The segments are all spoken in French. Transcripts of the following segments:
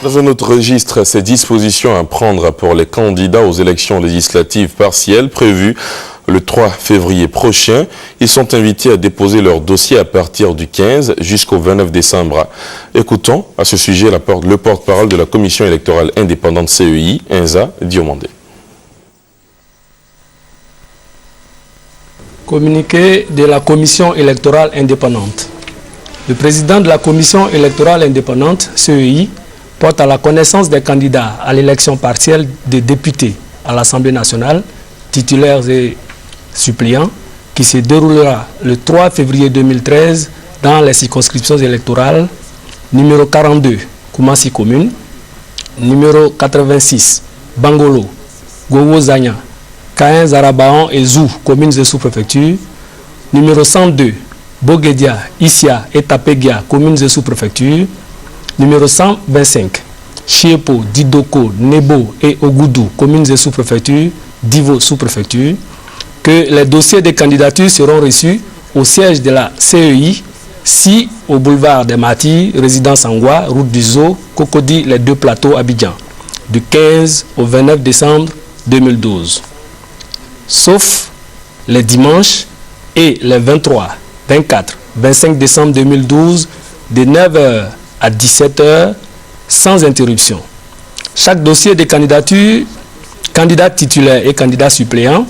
Dans un autre registre, ces dispositions à prendre pour les candidats aux élections législatives partielles prévues le 3 février prochain. Ils sont invités à déposer leur dossier à partir du 15 jusqu'au 29 décembre. Écoutons à ce sujet le porte-parole de la Commission électorale indépendante CEI, Inza Diomandé. Communiqué de la Commission électorale indépendante. Le président de la Commission électorale indépendante, CEI, porte à la connaissance des candidats à l'élection partielle des députés à l'Assemblée nationale, titulaires et suppléants, qui se déroulera le 3 février 2013 dans les circonscriptions électorales numéro 42, Koumassi commune, numéro 86, Bangolo, Gowo-Zanya, Kain, Zarabaon et Zou, communes et sous-préfectures, numéro 102, Boguedia, Issia et Tapegia, communes et sous-préfectures, numéro 125, Chiepo, Didoko, Nebo et Ogoudou, communes et sous-préfectures, Divo, sous-préfecture, que les dossiers de candidature seront reçus au siège de la CEI, 6 au boulevard des Martyrs, résidence Angwa, route du Zoo, Cocody, les deux plateaux, Abidjan, du 15 au 29 décembre 2012. Sauf les dimanches et les 23, 24, 25 décembre 2012, de 9h à 17h, sans interruption. Chaque dossier de candidature, candidat titulaire et candidat suppléant,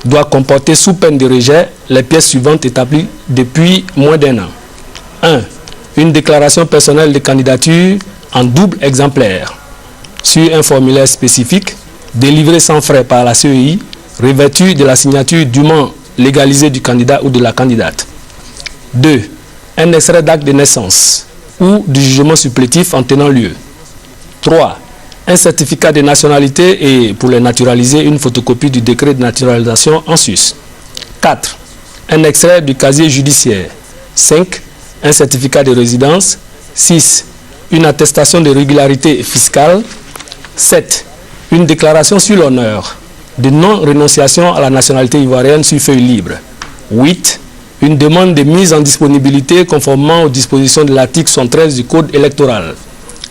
doit comporter sous peine de rejet les pièces suivantes établies depuis moins d'un an. 1. Une déclaration personnelle de candidature en double exemplaire sur un formulaire spécifique délivré sans frais par la CEI, revêtu de la signature dûment légalisée du candidat ou de la candidate. 2. Un extrait d'acte de naissance ou du jugement supplétif en tenant lieu. 3. Un certificat de nationalité et, pour les naturaliser, une photocopie du décret de naturalisation en Suisse. 4. Un extrait du casier judiciaire. 5. Un certificat de résidence. 6. Une attestation de régularité fiscale. 7. Une déclaration sur l'honneur de non-renonciation à la nationalité ivoirienne sur feuille libre. 8. Une demande de mise en disponibilité conformément aux dispositions de l'article 113 du Code électoral.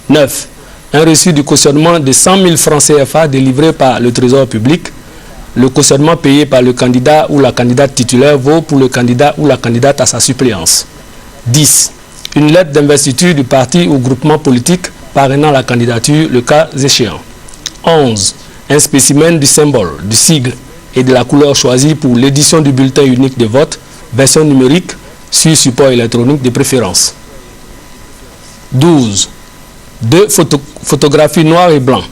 9. Un reçu du cautionnement de 100 000 francs CFA délivré par le Trésor public. Le cautionnement payé par le candidat ou la candidate titulaire vaut pour le candidat ou la candidate à sa suppléance. 10. Une lettre d'investiture du parti ou groupement politique parrainant la candidature, le cas échéant. 11. Un spécimen du symbole, du sigle et de la couleur choisie pour l'édition du bulletin unique de vote, version numérique, sur support électronique de préférence. 12. 2 photographies noires et blancs,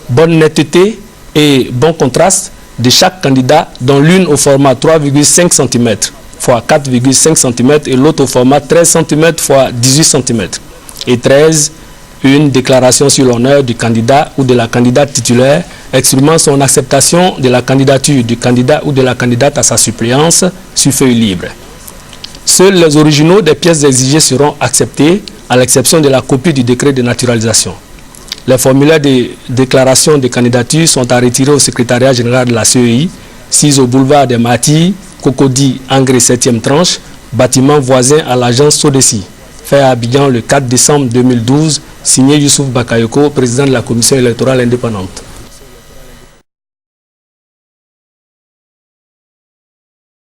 bonne netteté et bon contraste de chaque candidat, dont l'une au format 3,5 cm x 4,5 cm et l'autre au format 13 cm x 18 cm. Et 13. Une déclaration sur l'honneur du candidat ou de la candidate titulaire exprimant son acceptation de la candidature du candidat ou de la candidate à sa suppléance sur feuille libre. Seuls les originaux des pièces exigées seront acceptés, à l'exception de la copie du décret de naturalisation. Les formulaires de déclaration de candidature sont à retirer au secrétariat général de la CEI, 6 au boulevard des Martyrs, Cocody, Angré 7e tranche, bâtiment voisin à l'agence Sodeci. Fait à Abidjan le 4 décembre 2012, signé Youssouf Bakayoko, président de la Commission électorale indépendante.